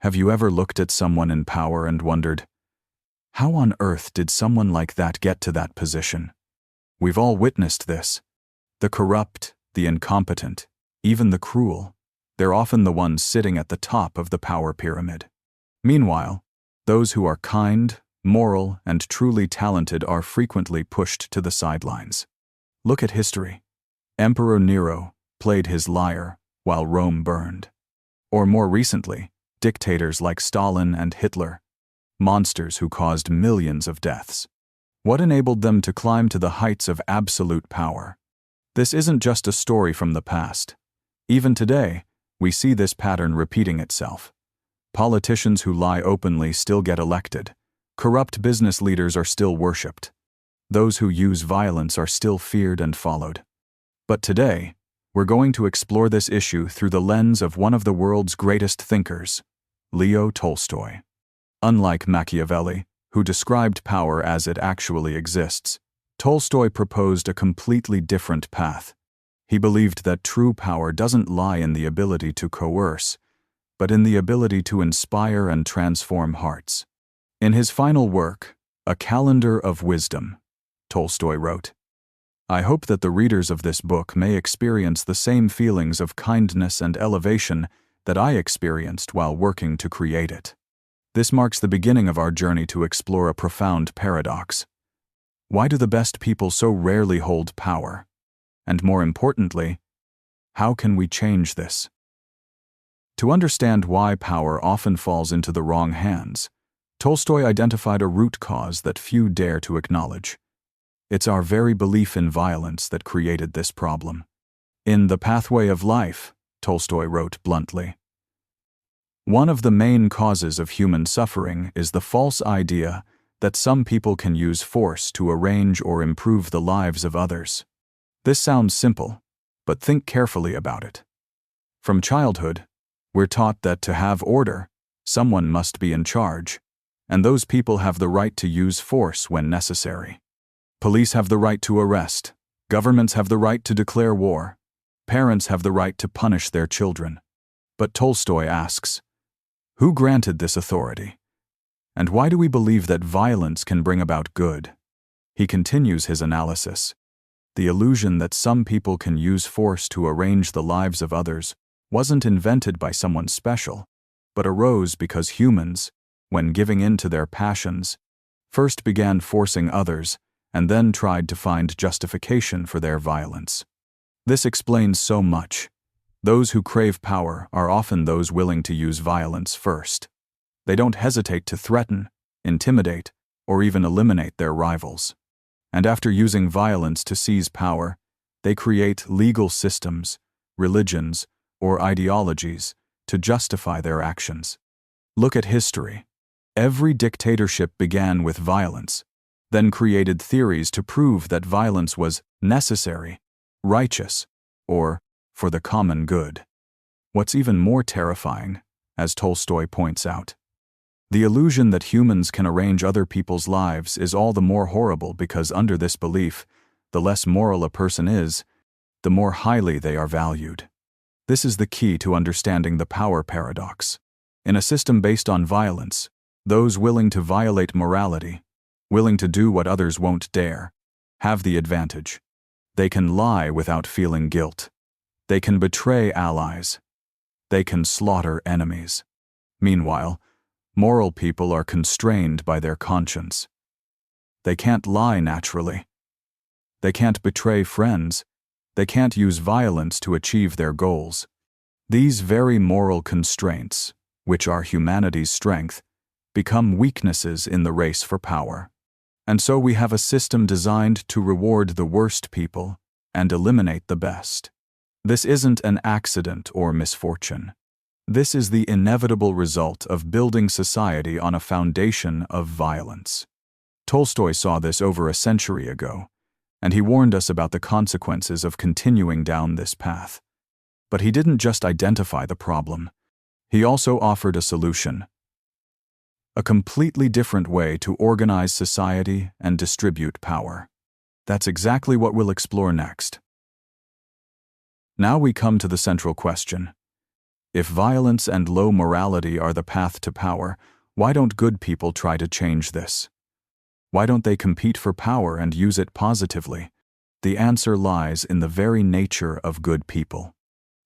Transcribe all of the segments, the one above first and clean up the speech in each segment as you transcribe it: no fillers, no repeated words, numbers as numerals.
Have you ever looked at someone in power and wondered, how on earth did someone like that get to that position? We've all witnessed this. The corrupt, the incompetent, even the cruel, they're often the ones sitting at the top of the power pyramid. Meanwhile, those who are kind, moral, and truly talented are frequently pushed to the sidelines. Look at history. Emperor Nero played his lyre while Rome burned. Or more recently, dictators like Stalin and Hitler, monsters who caused millions of deaths. What enabled them to climb to the heights of absolute power? This isn't just a story from the past. Even today, we see this pattern repeating itself. Politicians who lie openly still get elected. Corrupt business leaders are still worshipped. Those who use violence are still feared and followed. But today, we're going to explore this issue through the lens of one of the world's greatest thinkers, Leo Tolstoy. Unlike Machiavelli, who described power as it actually exists, Tolstoy proposed a completely different path. He believed that true power doesn't lie in the ability to coerce, but in the ability to inspire and transform hearts. In his final work, A Calendar of Wisdom, Tolstoy wrote, "I hope that the readers of this book may experience the same feelings of kindness and elevation that I experienced while working to create it." This marks the beginning of our journey to explore a profound paradox. Why do the best people so rarely hold power? And more importantly, how can we change this? To understand why power often falls into the wrong hands, Tolstoy identified a root cause that few dare to acknowledge. It's our very belief in violence that created this problem. In The Pathway of Life, Tolstoy wrote bluntly, "One of the main causes of human suffering is the false idea that some people can use force to arrange or improve the lives of others." This sounds simple, but think carefully about it. From childhood, we're taught that to have order, someone must be in charge, and those people have the right to use force when necessary. Police have the right to arrest, governments have the right to declare war, parents have the right to punish their children. But Tolstoy asks, who granted this authority? And why do we believe that violence can bring about good? He continues his analysis. The illusion that some people can use force to arrange the lives of others wasn't invented by someone special, but arose because humans, when giving in to their passions, first began forcing others and then tried to find justification for their violence. This explains so much. Those who crave power are often those willing to use violence first. They don't hesitate to threaten, intimidate, or even eliminate their rivals. And after using violence to seize power, they create legal systems, religions, or ideologies to justify their actions. Look at history. Every dictatorship began with violence, then created theories to prove that violence was necessary, righteous, or for the common good. What's even more terrifying, as Tolstoy points out, the illusion that humans can arrange other people's lives is all the more horrible because under this belief, the less moral a person is, the more highly they are valued. This is the key to understanding the power paradox. In a system based on violence, those willing to violate morality, willing to do what others won't dare, have the advantage. They can lie without feeling guilt. They can betray allies. They can slaughter enemies. Meanwhile, moral people are constrained by their conscience. They can't lie naturally. They can't betray friends. They can't use violence to achieve their goals. These very moral constraints, which are humanity's strength, become weaknesses in the race for power. And so we have a system designed to reward the worst people and eliminate the best. This isn't an accident or misfortune. This is the inevitable result of building society on a foundation of violence. Tolstoy saw this over a century ago, and he warned us about the consequences of continuing down this path. But he didn't just identify the problem. He also offered a solution. A completely different way to organize society and distribute power. That's exactly what we'll explore next. Now we come to the central question. If violence and low morality are the path to power, why don't good people try to change this? Why don't they compete for power and use it positively? The answer lies in the very nature of good people.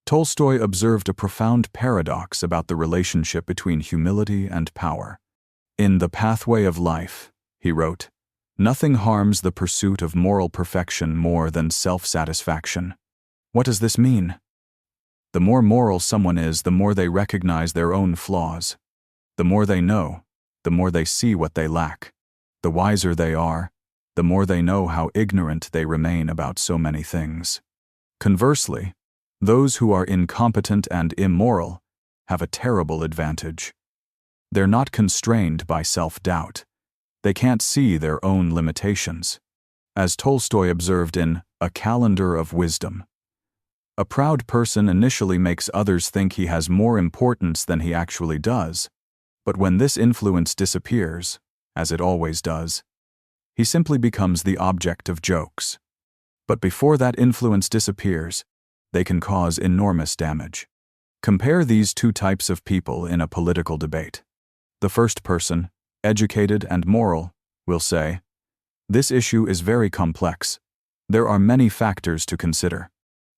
Tolstoy observed a profound paradox about the relationship between humility and power. In The Pathway of Life, he wrote, "Nothing harms the pursuit of moral perfection more than self-satisfaction." What does this mean? The more moral someone is, the more they recognize their own flaws. The more they know, the more they see what they lack. The wiser they are, the more they know how ignorant they remain about so many things. Conversely, those who are incompetent and immoral have a terrible advantage. They're not constrained by self-doubt. They can't see their own limitations. As Tolstoy observed in A Calendar of Wisdom, a proud person initially makes others think he has more importance than he actually does, but when this influence disappears, as it always does, he simply becomes the object of jokes. But before that influence disappears, they can cause enormous damage. Compare these two types of people in a political debate. The first person, educated and moral, will say, "This issue is very complex. There are many factors to consider.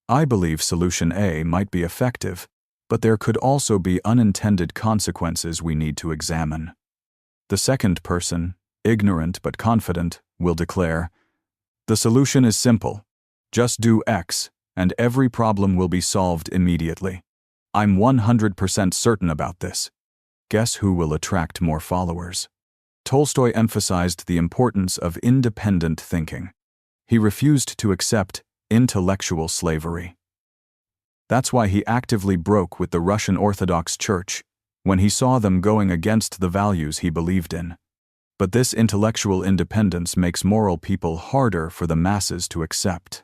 I believe solution A might be effective, but there could also be unintended consequences we need to examine." The second person, ignorant but confident, will declare, "The solution is simple. Just do X, and every problem will be solved immediately. I'm 100% certain about this." Guess who will attract more followers? Tolstoy emphasized the importance of independent thinking. He refused to accept intellectual slavery. That's why he actively broke with the Russian Orthodox Church when he saw them going against the values he believed in. But this intellectual independence makes moral people harder for the masses to accept.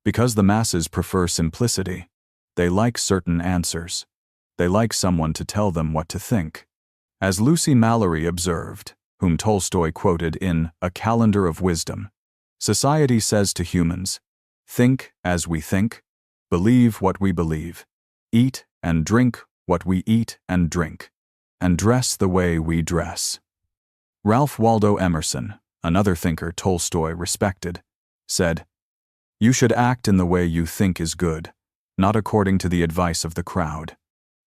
Because the masses prefer simplicity, they like certain answers. They like someone to tell them what to think. As Lucy Mallory observed, whom Tolstoy quoted in A Calendar of Wisdom, society says to humans, "Think as we think, believe what we believe, eat and drink what we eat and drink, and dress the way we dress." Ralph Waldo Emerson, another thinker Tolstoy respected, said, "You should act in the way you think is good, not according to the advice of the crowd."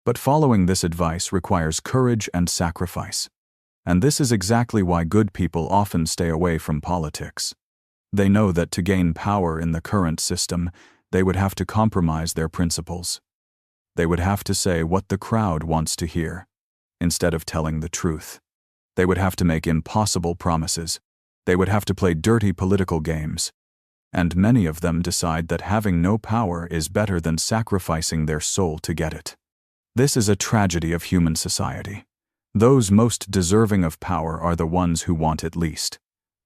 But following this advice requires courage and sacrifice. And this is exactly why good people often stay away from politics. They know that to gain power in the current system, they would have to compromise their principles. They would have to say what the crowd wants to hear, instead of telling the truth. They would have to make impossible promises. They would have to play dirty political games. And many of them decide that having no power is better than sacrificing their soul to get it. This is a tragedy of human society. Those most deserving of power are the ones who want it least,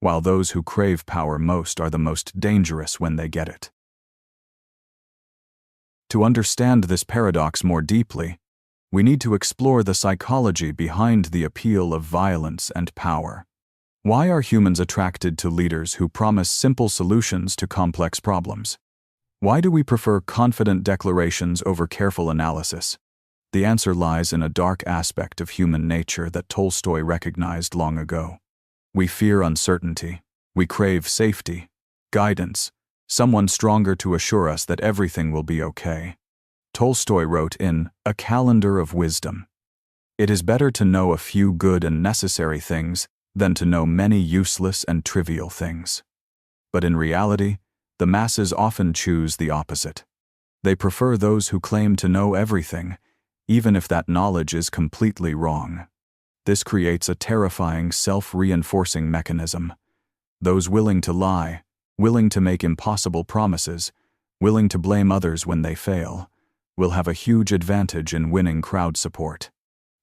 while those who crave power most are the most dangerous when they get it. To understand this paradox more deeply, we need to explore the psychology behind the appeal of violence and power. Why are humans attracted to leaders who promise simple solutions to complex problems? Why do we prefer confident declarations over careful analysis? The answer lies in a dark aspect of human nature that Tolstoy recognized long ago. We fear uncertainty. We crave safety, guidance, someone stronger to assure us that everything will be okay. Tolstoy wrote in A Calendar of Wisdom, "It is better to know a few good and necessary things than to know many useless and trivial things." But in reality, the masses often choose the opposite. They prefer those who claim to know everything, even if that knowledge is completely wrong. This creates a terrifying self-reinforcing mechanism. Those willing to lie, willing to make impossible promises, willing to blame others when they fail, will have a huge advantage in winning crowd support.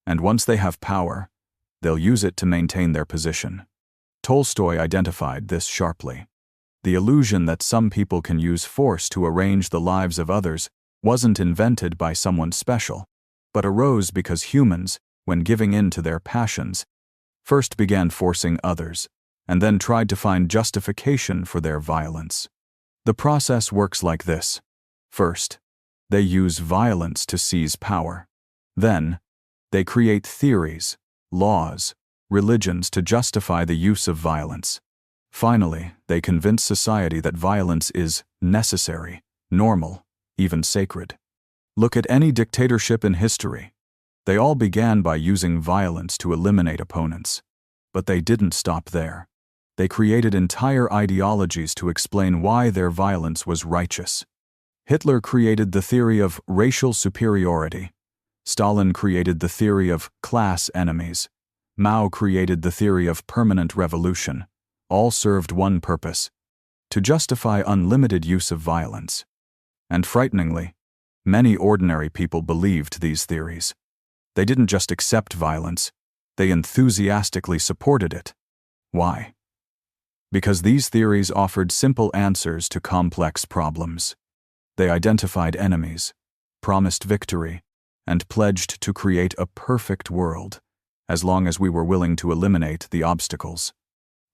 And once they have power, they'll use it to maintain their position. Tolstoy identified this sharply. The illusion that some people can use force to arrange the lives of others wasn't invented by someone special, but arose because humans, when giving in to their passions, first began forcing others, and then tried to find justification for their violence. The process works like this. First, they use violence to seize power. Then, they create theories, laws, religions to justify the use of violence. Finally, they convince society that violence is necessary, normal, even sacred. Look at any dictatorship in history. They all began by using violence to eliminate opponents. But they didn't stop there. They created entire ideologies to explain why their violence was righteous. Hitler created the theory of racial superiority. Stalin created the theory of class enemies. Mao created the theory of permanent revolution. All served one purpose: to justify unlimited use of violence. And frighteningly, many ordinary people believed these theories. They didn't just accept violence, they enthusiastically supported it. Why? Because these theories offered simple answers to complex problems. They identified enemies, promised victory, and pledged to create a perfect world, as long as we were willing to eliminate the obstacles.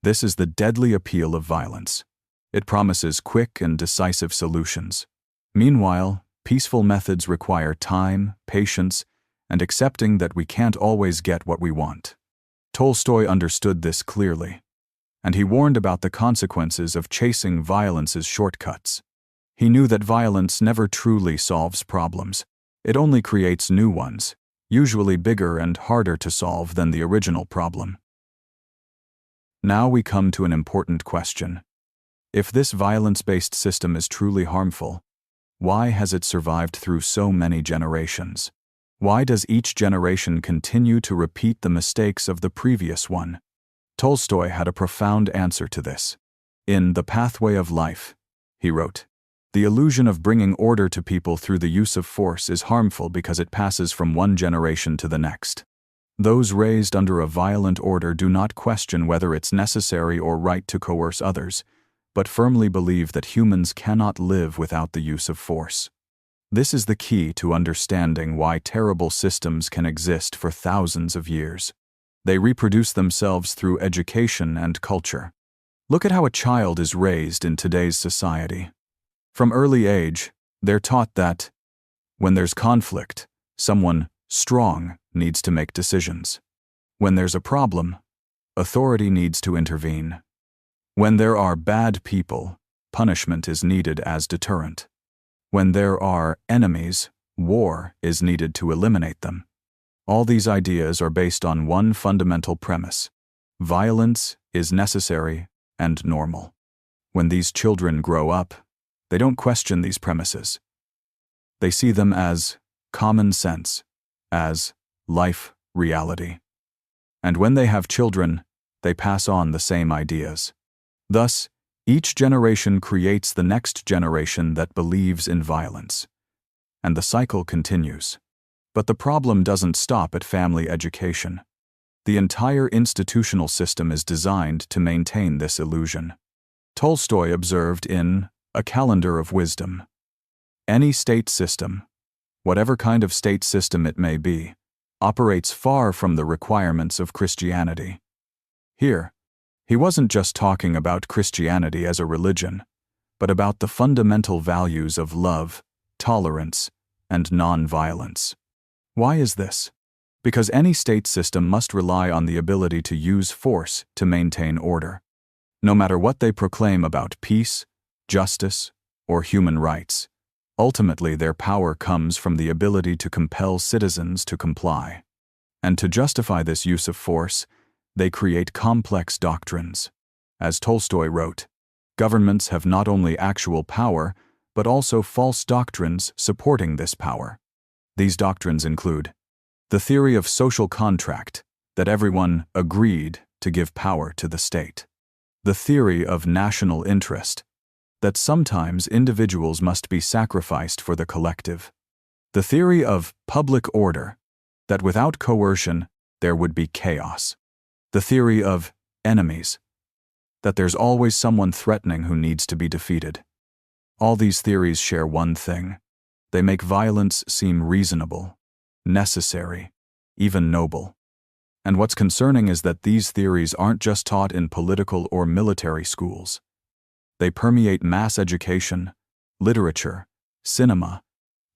This is the deadly appeal of violence. It promises quick and decisive solutions. Meanwhile, peaceful methods require time, patience, and accepting that we can't always get what we want. Tolstoy understood this clearly, and he warned about the consequences of chasing violence's shortcuts. He knew that violence never truly solves problems. It only creates new ones, usually bigger and harder to solve than the original problem. Now we come to an important question. If this violence-based system is truly harmful, why has it survived through so many generations? Why does each generation continue to repeat the mistakes of the previous one? Tolstoy had a profound answer to this. In The Pathway of Life, he wrote, "The illusion of bringing order to people through the use of force is harmful because it passes from one generation to the next. Those raised under a violent order do not question whether it's necessary or right to coerce others, but firmly believe that humans cannot live without the use of force." This is the key to understanding why terrible systems can exist for thousands of years. They reproduce themselves through education and culture. Look at how a child is raised in today's society. From early age, they're taught that when there's conflict, someone strong needs to make decisions. When there's a problem, authority needs to intervene. When there are bad people, punishment is needed as deterrent. When there are enemies, war is needed to eliminate them. All these ideas are based on one fundamental premise: violence is necessary and normal. When these children grow up, they don't question these premises. They see them as common sense, as life reality. And when they have children, they pass on the same ideas. Thus, each generation creates the next generation that believes in violence. And the cycle continues. But the problem doesn't stop at family education. The entire institutional system is designed to maintain this illusion. Tolstoy observed in A Calendar of Wisdom, "Any state system, whatever kind of state system it may be, operates far from the requirements of Christianity." Here, he wasn't just talking about Christianity as a religion, but about the fundamental values of love, tolerance, and non-violence. Why is this? Because any state system must rely on the ability to use force to maintain order. No matter what they proclaim about peace, justice, or human rights, ultimately their power comes from the ability to compel citizens to comply. And to justify this use of force, they create complex doctrines. As Tolstoy wrote, governments have not only actual power, but also false doctrines supporting this power. These doctrines include the theory of social contract, that everyone agreed to give power to the state; the theory of national interest, that sometimes individuals must be sacrificed for the collective; the theory of public order, that without coercion there would be chaos; the theory of enemies, that there's always someone threatening who needs to be defeated. All these theories share one thing: they make violence seem reasonable, necessary, even noble. And what's concerning is that these theories aren't just taught in political or military schools. They permeate mass education, literature, cinema,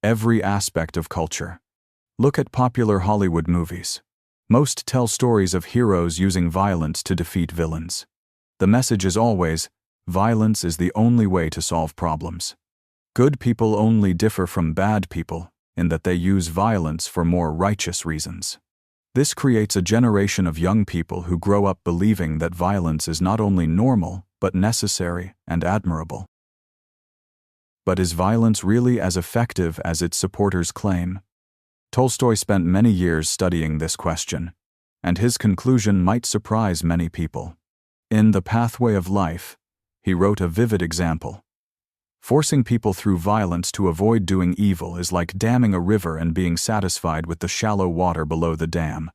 every aspect of culture. Look at popular Hollywood movies. Most tell stories of heroes using violence to defeat villains. The message is always, violence is the only way to solve problems. Good people only differ from bad people in that they use violence for more righteous reasons. This creates a generation of young people who grow up believing that violence is not only normal, but necessary and admirable. But is violence really as effective as its supporters claim? Tolstoy spent many years studying this question, and his conclusion might surprise many people. In The Pathway of Life, he wrote a vivid example. Forcing people through violence to avoid doing evil is like damming a river and being satisfied with the shallow water below the dam.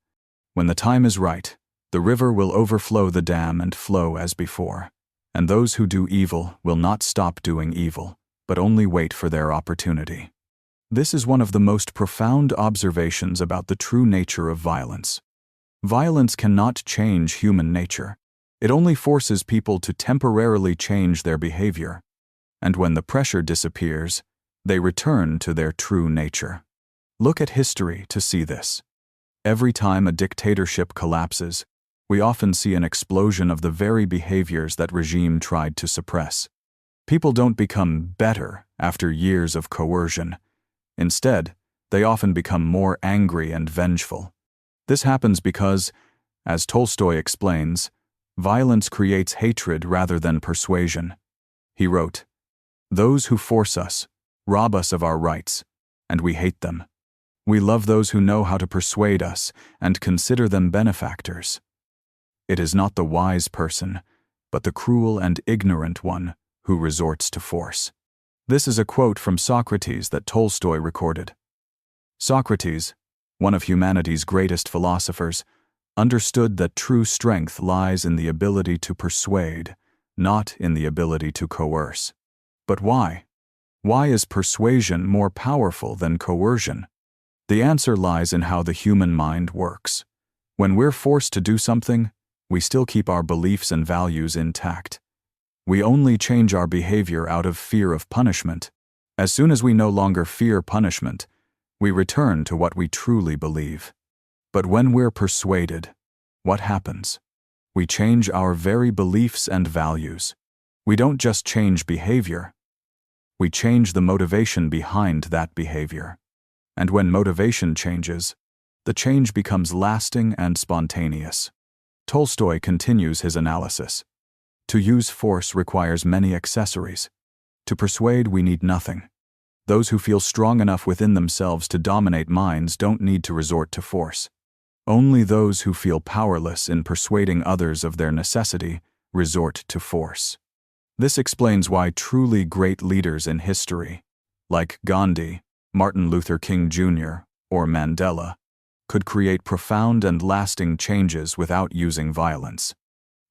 When the time is right, the river will overflow the dam and flow as before, and those who do evil will not stop doing evil, but only wait for their opportunity. This is one of the most profound observations about the true nature of violence. Violence cannot change human nature. It only forces people to temporarily change their behavior. And when the pressure disappears, they return to their true nature. Look at history to see this. Every time a dictatorship collapses, we often see an explosion of the very behaviors that regime tried to suppress. People don't become better after years of coercion. Instead, they often become more angry and vengeful. This happens because, as Tolstoy explains, violence creates hatred rather than persuasion. He wrote, "Those who force us rob us of our rights, and we hate them. We love those who know how to persuade us and consider them benefactors. It is not the wise person, but the cruel and ignorant one who resorts to force." This is a quote from Socrates that Tolstoy recorded. Socrates, one of humanity's greatest philosophers, understood that true strength lies in the ability to persuade, not in the ability to coerce. But why? Why is persuasion more powerful than coercion? The answer lies in how the human mind works. When we're forced to do something, we still keep our beliefs and values intact. We only change our behavior out of fear of punishment. As soon as we no longer fear punishment, we return to what we truly believe. But when we're persuaded, what happens? We change our very beliefs and values. We don't just change behavior. We change the motivation behind that behavior. And when motivation changes, the change becomes lasting and spontaneous. Tolstoy continues his analysis. To use force requires many accessories. To persuade, we need nothing. Those who feel strong enough within themselves to dominate minds don't need to resort to force. Only those who feel powerless in persuading others of their necessity resort to force. This explains why truly great leaders in history, like Gandhi, Martin Luther King Jr., or Mandela, could create profound and lasting changes without using violence.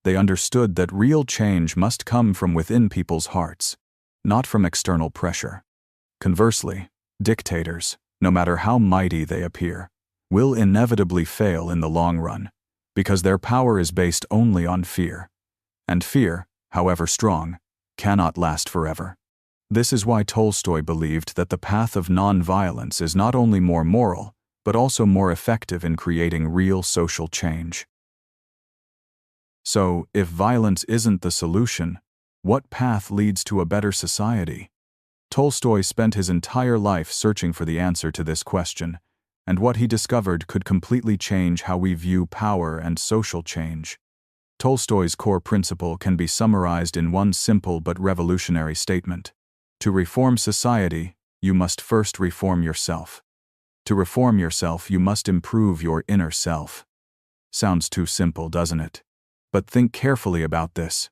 They understood that real change must come from within people's hearts, not from external pressure. Conversely, dictators, no matter how mighty they appear, will inevitably fail in the long run, because their power is based only on fear. And fear, however strong, cannot last forever. This is why Tolstoy believed that the path of non-violence is not only more moral, but also more effective in creating real social change. So, if violence isn't the solution, what path leads to a better society? Tolstoy spent his entire life searching for the answer to this question, and what he discovered could completely change how we view power and social change. Tolstoy's core principle can be summarized in one simple but revolutionary statement. To reform society, you must first reform yourself. To reform yourself, you must improve your inner self. Sounds too simple, doesn't it? But think carefully about this.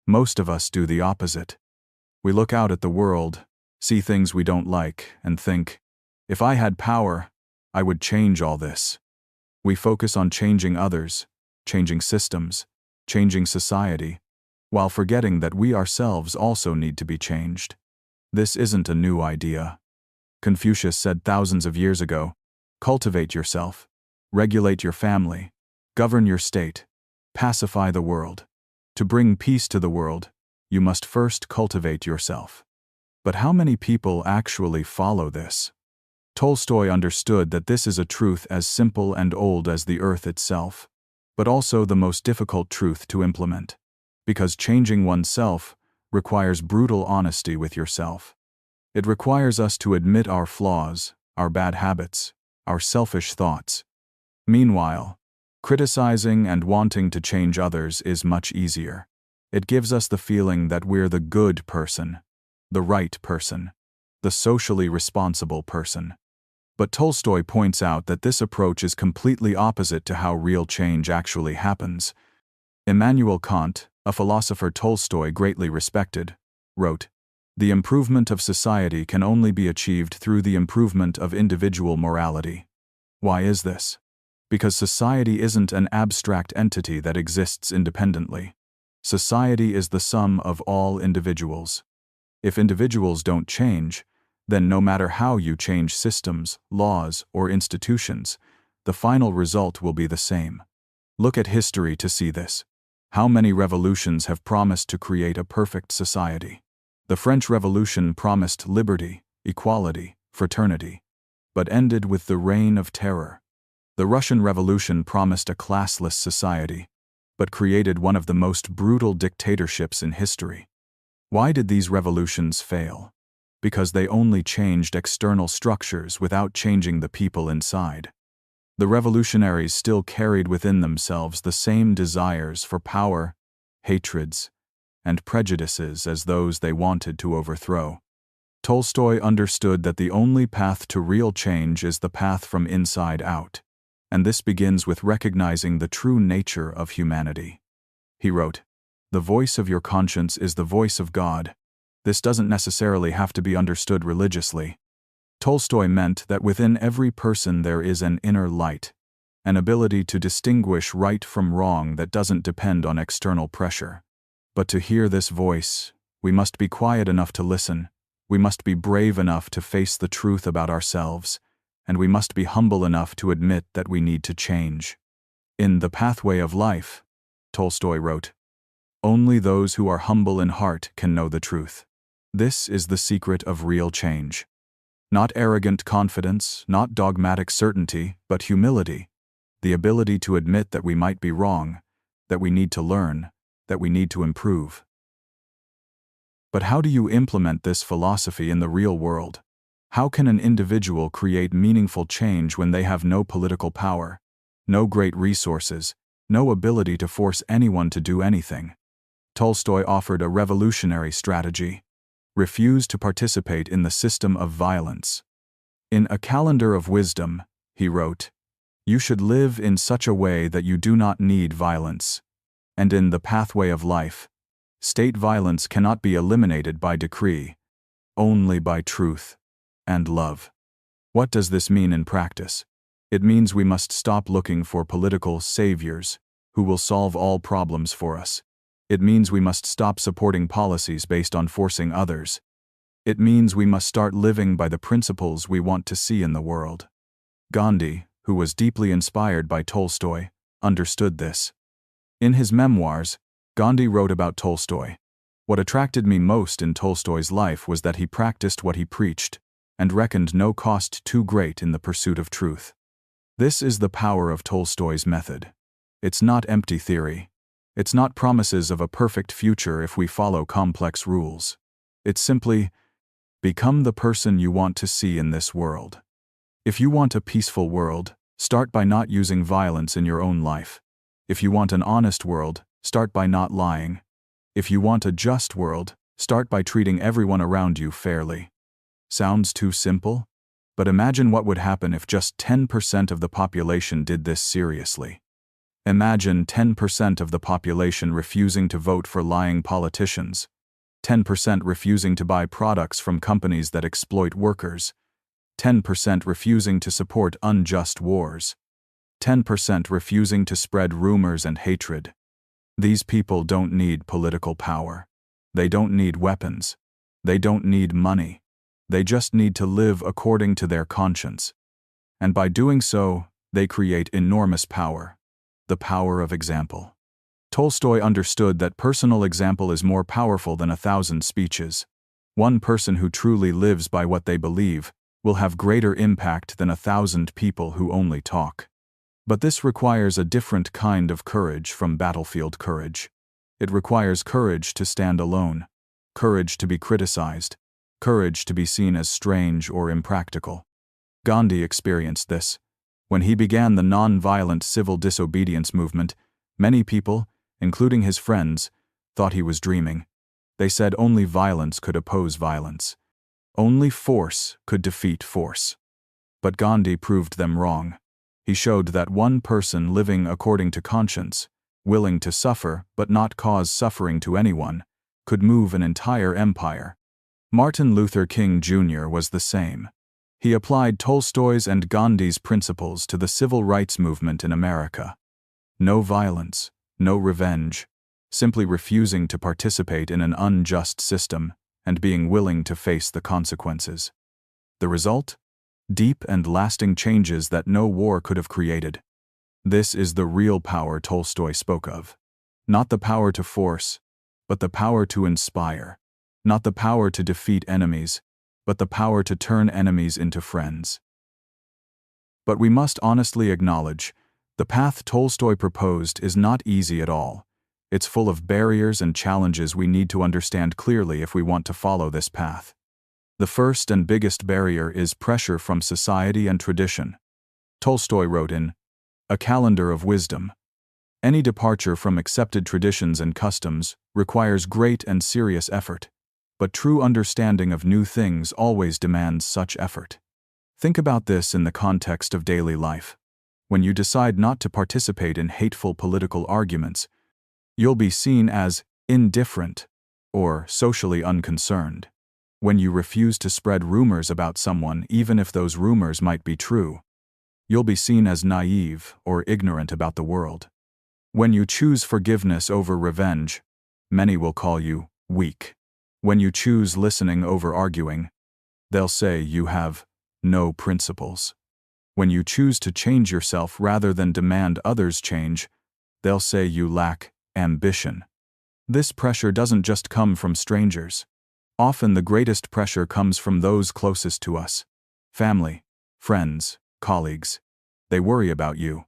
Most of us do the opposite. We look out at the world, see things we don't like, and think, if I had power, I would change all this. We focus on changing others, changing systems, changing society, while forgetting that we ourselves also need to be changed. This isn't a new idea. Confucius said thousands of years ago, cultivate yourself, regulate your family, govern your state, pacify the world. To bring peace to the world, you must first cultivate yourself. But how many people actually follow this? Tolstoy understood that this is a truth as simple and old as the earth itself, but also the most difficult truth to implement, because changing oneself requires brutal honesty with yourself. It requires us to admit our flaws, our bad habits, our selfish thoughts. Meanwhile, criticizing and wanting to change others is much easier. It gives us the feeling that we're the good person, the right person, the socially responsible person. But Tolstoy points out that this approach is completely opposite to how real change actually happens. Immanuel Kant, a philosopher Tolstoy greatly respected, wrote, "The improvement of society can only be achieved through the improvement of individual morality." Why is this? Because society isn't an abstract entity that exists independently. Society is the sum of all individuals. If individuals don't change, then no matter how you change systems, laws, or institutions, the final result will be the same. Look at history to see this. How many revolutions have promised to create a perfect society? The French Revolution promised liberty, equality, fraternity, but ended with the reign of terror. The Russian Revolution promised a classless society, but created one of the most brutal dictatorships in history. Why did these revolutions fail? Because they only changed external structures without changing the people inside. The revolutionaries still carried within themselves the same desires for power, hatreds, and prejudices as those they wanted to overthrow. Tolstoy understood that the only path to real change is the path from inside out, and this begins with recognizing the true nature of humanity. He wrote, "The voice of your conscience is the voice of God." This doesn't necessarily have to be understood religiously. Tolstoy meant that within every person there is an inner light, an ability to distinguish right from wrong that doesn't depend on external pressure. But to hear this voice, we must be quiet enough to listen, we must be brave enough to face the truth about ourselves, and we must be humble enough to admit that we need to change. In The Pathway of Life, Tolstoy wrote, "Only those who are humble in heart can know the truth." This is the secret of real change. Not arrogant confidence, not dogmatic certainty, but humility, the ability to admit that we might be wrong, that we need to learn, that we need to improve. But how do you implement this philosophy in the real world? How can an individual create meaningful change when they have no political power, no great resources, no ability to force anyone to do anything? Tolstoy offered a revolutionary strategy. Refuse to participate in the system of violence. In A Calendar of Wisdom, he wrote, "You should live in such a way that you do not need violence." And in The Pathway of Life, state violence cannot be eliminated by decree, only by truth and love. What does this mean in practice? It means we must stop looking for political saviors who will solve all problems for us. It means we must stop supporting policies based on forcing others. It means we must start living by the principles we want to see in the world. Gandhi, who was deeply inspired by Tolstoy, understood this. In his memoirs, Gandhi wrote about Tolstoy. "What attracted me most in Tolstoy's life was that he practiced what he preached, and reckoned no cost too great in the pursuit of truth." This is the power of Tolstoy's method. It's not empty theory. It's not promises of a perfect future if we follow complex rules. It's simply, become the person you want to see in this world. If you want a peaceful world, start by not using violence in your own life. If you want an honest world, start by not lying. If you want a just world, start by treating everyone around you fairly. Sounds too simple? But imagine what would happen if just 10% of the population did this seriously. Imagine 10% of the population refusing to vote for lying politicians, 10% refusing to buy products from companies that exploit workers, 10% refusing to support unjust wars, 10% refusing to spread rumors and hatred. These people don't need political power. They don't need weapons. They don't need money. They just need to live according to their conscience. And by doing so, they create enormous power. The power of example. Tolstoy understood that personal example is more powerful than 1,000 speeches. One person who truly lives by what they believe will have greater impact than 1,000 people who only talk. But this requires a different kind of courage from battlefield courage. It requires courage to stand alone, courage to be criticized, courage to be seen as strange or impractical. Gandhi experienced this. When he began the non-violent civil disobedience movement, many people, including his friends, thought he was dreaming. They said only violence could oppose violence. Only force could defeat force. But Gandhi proved them wrong. He showed that one person living according to conscience, willing to suffer but not cause suffering to anyone, could move an entire empire. Martin Luther King Jr. was the same. He applied Tolstoy's and Gandhi's principles to the civil rights movement in America. No violence, no revenge, simply refusing to participate in an unjust system and being willing to face the consequences. The result? Deep and lasting changes that no war could have created. This is the real power Tolstoy spoke of. Not the power to force, but the power to inspire. Not the power to defeat enemies, but the power to turn enemies into friends. But we must honestly acknowledge, the path Tolstoy proposed is not easy at all. It's full of barriers and challenges we need to understand clearly if we want to follow this path. The first and biggest barrier is pressure from society and tradition. Tolstoy wrote in A Calendar of Wisdom, "Any departure from accepted traditions and customs requires great and serious effort, but true understanding of new things always demands such effort." Think about this in the context of daily life. When you decide not to participate in hateful political arguments, you'll be seen as indifferent or socially unconcerned. When you refuse to spread rumors about someone even if those rumors might be true, you'll be seen as naive or ignorant about the world. When you choose forgiveness over revenge, many will call you weak. When you choose listening over arguing, they'll say you have no principles. When you choose to change yourself rather than demand others change, they'll say you lack ambition. This pressure doesn't just come from strangers. Often the greatest pressure comes from those closest to us. Family, friends, colleagues. They worry about you.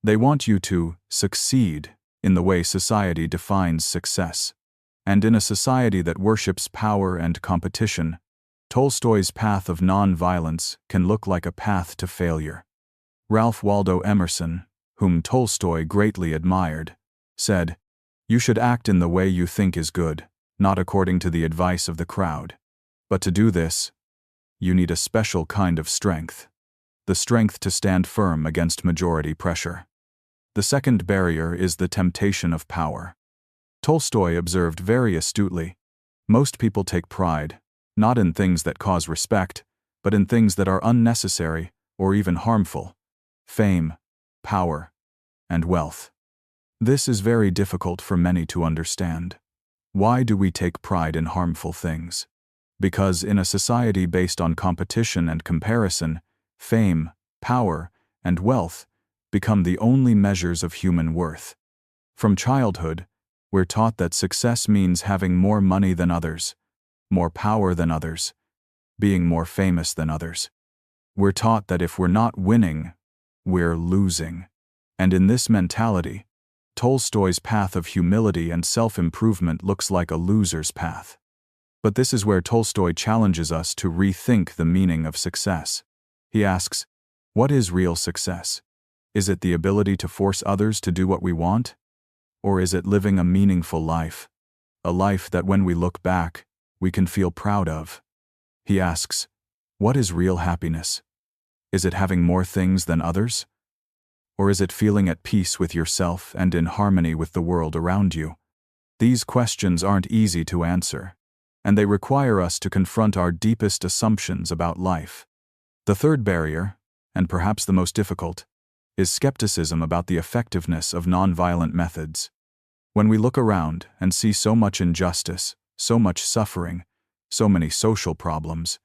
They want you to succeed in the way society defines success. And in a society that worships power and competition, Tolstoy's path of non-violence can look like a path to failure. Ralph Waldo Emerson, whom Tolstoy greatly admired, said, "You should act in the way you think is good, not according to the advice of the crowd. But to do this, you need a special kind of strength, the strength to stand firm against majority pressure." The second barrier is the temptation of power. Tolstoy observed very astutely, most people take pride, not in things that cause respect, but in things that are unnecessary or even harmful: fame, power, and wealth. This is very difficult for many to understand. Why do we take pride in harmful things? Because in a society based on competition and comparison, fame, power, and wealth become the only measures of human worth. From childhood, we're taught that success means having more money than others, more power than others, being more famous than others. We're taught that if we're not winning, we're losing. And in this mentality, Tolstoy's path of humility and self-improvement looks like a loser's path. But this is where Tolstoy challenges us to rethink the meaning of success. He asks, what is real success? Is it the ability to force others to do what we want? Or is it living a meaningful life? A life that when we look back, we can feel proud of? He asks, what is real happiness? Is it having more things than others? Or is it feeling at peace with yourself and in harmony with the world around you? These questions aren't easy to answer, and they require us to confront our deepest assumptions about life. The third barrier, and perhaps the most difficult, is skepticism about the effectiveness of nonviolent methods. When we look around and see so much injustice, so much suffering, so many social problems,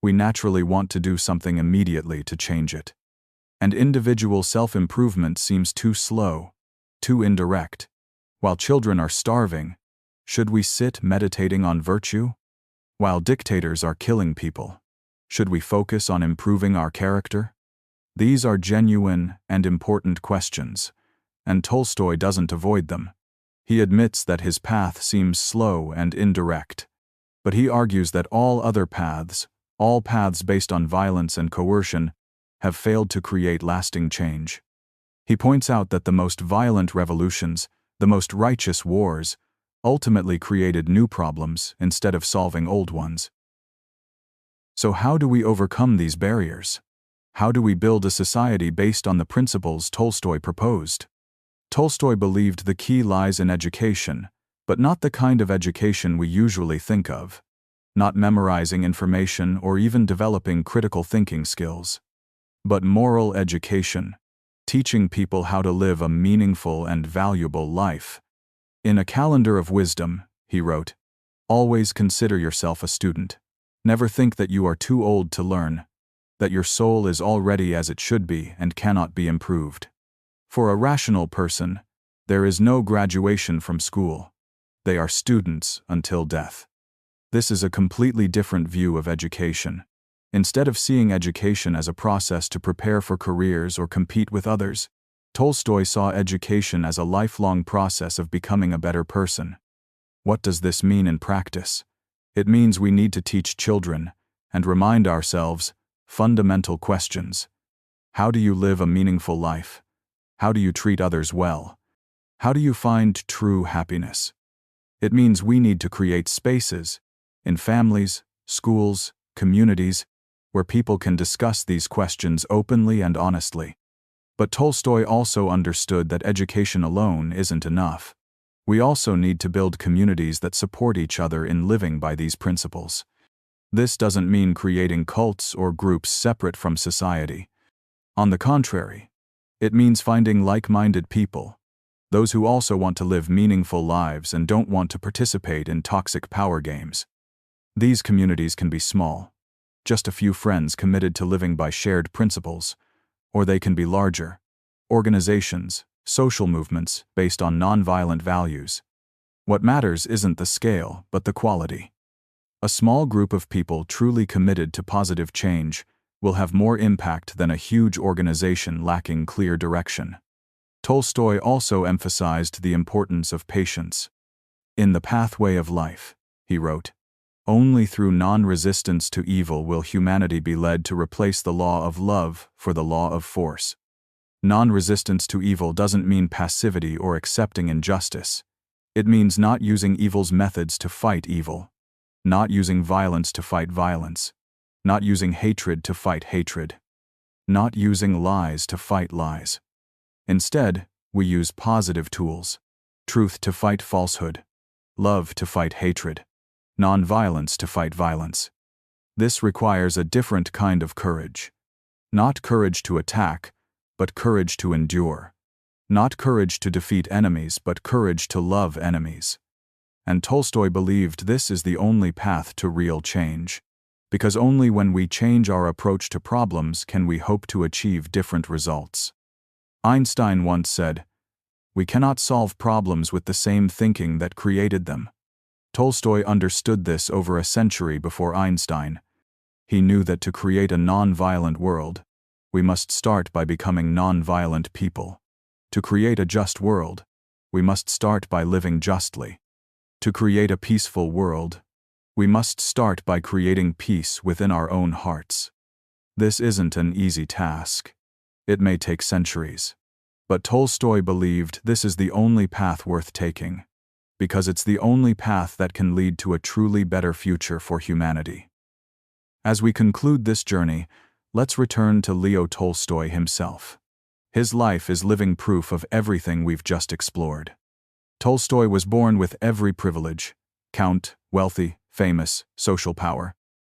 we naturally want to do something immediately to change it. And individual self-improvement seems too slow, too indirect. While children are starving, should we sit meditating on virtue? While dictators are killing people, Should we focus on improving our character? These are genuine and important questions, and Tolstoy doesn't avoid them. He admits that his path seems slow and indirect, but he argues that all other paths, all paths based on violence and coercion, have failed to create lasting change. He points out that the most violent revolutions, the most righteous wars, ultimately created new problems instead of solving old ones. So how do we overcome these barriers? How do we build a society based on the principles Tolstoy proposed? Tolstoy believed the key lies in education, but not the kind of education we usually think of. Not memorizing information or even developing critical thinking skills, but moral education, teaching people how to live a meaningful and valuable life. In A Calendar of Wisdom, he wrote, "Always consider yourself a student. Never think that you are too old to learn, that your soul is already as it should be and cannot be improved. For a rational person, there is no graduation from school. They are students until death." This is a completely different view of education. Instead of seeing education as a process to prepare for careers or compete with others, Tolstoy saw education as a lifelong process of becoming a better person. What does this mean in practice? It means we need to teach children and remind ourselves fundamental questions. How do you live a meaningful life? How do you treat others well? How do you find true happiness? It means we need to create spaces, in families, schools, communities, where people can discuss these questions openly and honestly. But Tolstoy also understood that education alone isn't enough. We also need to build communities that support each other in living by these principles. This doesn't mean creating cults or groups separate from society. On the contrary, it means finding like-minded people, those who also want to live meaningful lives and don't want to participate in toxic power games. These communities can be small, just a few friends committed to living by shared principles, or they can be larger, organizations, social movements based on nonviolent values. What matters isn't the scale, but the quality. A small group of people truly committed to positive change will have more impact than a huge organization lacking clear direction. Tolstoy also emphasized the importance of patience. In The Pathway of Life, he wrote, "Only through non-resistance to evil will humanity be led to replace the law of love for the law of force." Non-resistance to evil doesn't mean passivity or accepting injustice. It means not using evil's methods to fight evil, not using violence to fight violence, not using hatred to fight hatred, not using lies to fight lies. Instead, we use positive tools, truth to fight falsehood, love to fight hatred, non-violence to fight violence. This requires a different kind of courage. Not courage to attack, but courage to endure. Not courage to defeat enemies, but courage to love enemies. And Tolstoy believed this is the only path to real change, because only when we change our approach to problems can we hope to achieve different results. Einstein once said, "We cannot solve problems with the same thinking that created them." Tolstoy understood this over a century before Einstein. He knew that to create a non-violent world, we must start by becoming non-violent people. To create a just world, we must start by living justly. To create a peaceful world, we must start by creating peace within our own hearts. This isn't an easy task. It may take centuries. But Tolstoy believed this is the only path worth taking, because it's the only path that can lead to a truly better future for humanity. As we conclude this journey, let's return to Leo Tolstoy himself. His life is living proof of everything we've just explored. Tolstoy was born with every privilege: count, wealthy, famous, social power.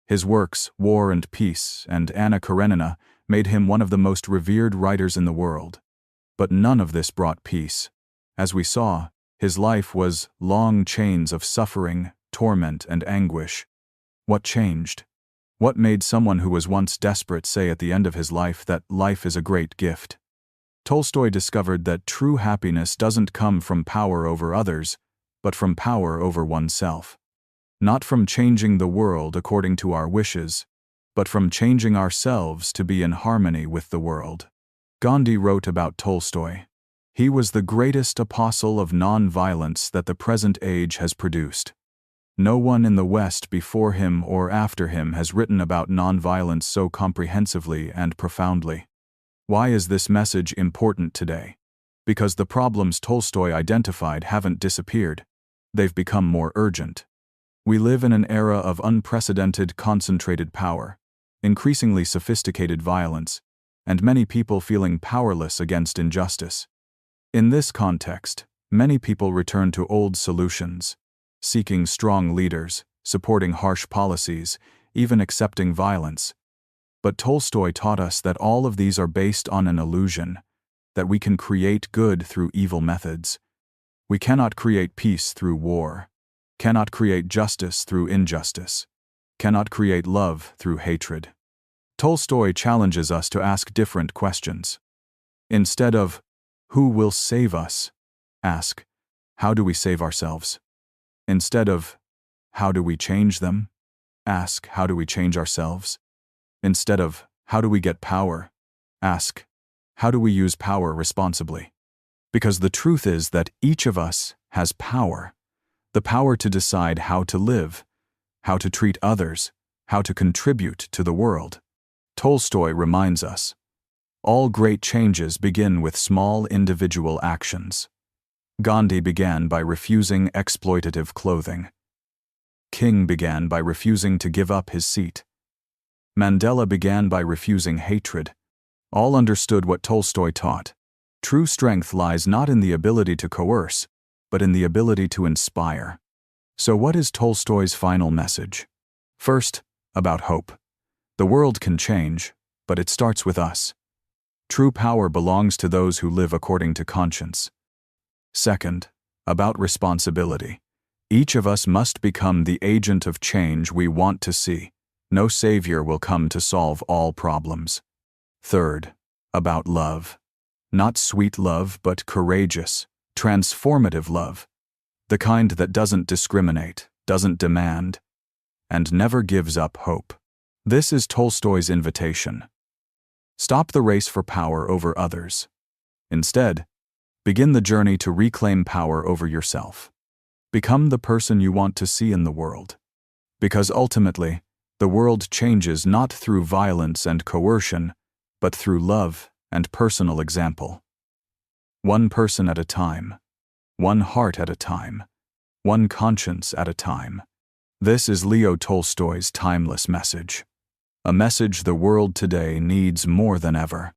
His works, War and Peace and Anna Karenina, made him one of the most revered writers in the world. But none of this brought peace. As we saw, his life was long chains of suffering, torment, and anguish. What changed? What made someone who was once desperate say at the end of his life that life is a great gift? Tolstoy discovered that true happiness doesn't come from power over others, but from power over oneself. Not from changing the world according to our wishes, but from changing ourselves to be in harmony with the world. Gandhi wrote about Tolstoy. He was the greatest apostle of non-violence that the present age has produced. No one in the West before him or after him has written about non-violence so comprehensively and profoundly. Why is this message important today? Because the problems Tolstoy identified haven't disappeared. They've become more urgent. We live in an era of unprecedented concentrated power, increasingly sophisticated violence, and many people feeling powerless against injustice. In this context, many people return to old solutions, seeking strong leaders, supporting harsh policies, even accepting violence. But Tolstoy taught us that all of these are based on an illusion, that we can create good through evil methods. We cannot create peace through war, cannot create justice through injustice, cannot create love through hatred. Tolstoy challenges us to ask different questions. Instead of, "Who will save us?" ask, "How do we save ourselves?" Instead of, "How do we change them?" ask, "How do we change ourselves?" Instead of, "How do we get power?" ask, "How do we use power responsibly?" Because the truth is that each of us has power. The power to decide how to live, how to treat others, how to contribute to the world. Tolstoy reminds us, all great changes begin with small individual actions. Gandhi began by refusing exploitative clothing. King began by refusing to give up his seat. Mandela began by refusing hatred. All understood what Tolstoy taught. True strength lies not in the ability to coerce, but in the ability to inspire. So what is Tolstoy's final message? First, about hope. The world can change, but it starts with us. True power belongs to those who live according to conscience. Second, about responsibility. Each of us must become the agent of change we want to see. No savior will come to solve all problems. Third, about love. Not sweet love, but courageous, transformative love. The kind that doesn't discriminate, doesn't demand, and never gives up hope. This is Tolstoy's invitation. Stop the race for power over others. Instead, begin the journey to reclaim power over yourself. Become the person you want to see in the world. Because ultimately, the world changes not through violence and coercion, but through love and personal example. One person at a time, one heart at a time, one conscience at a time. This is Leo Tolstoy's timeless message. A message the world today needs more than ever.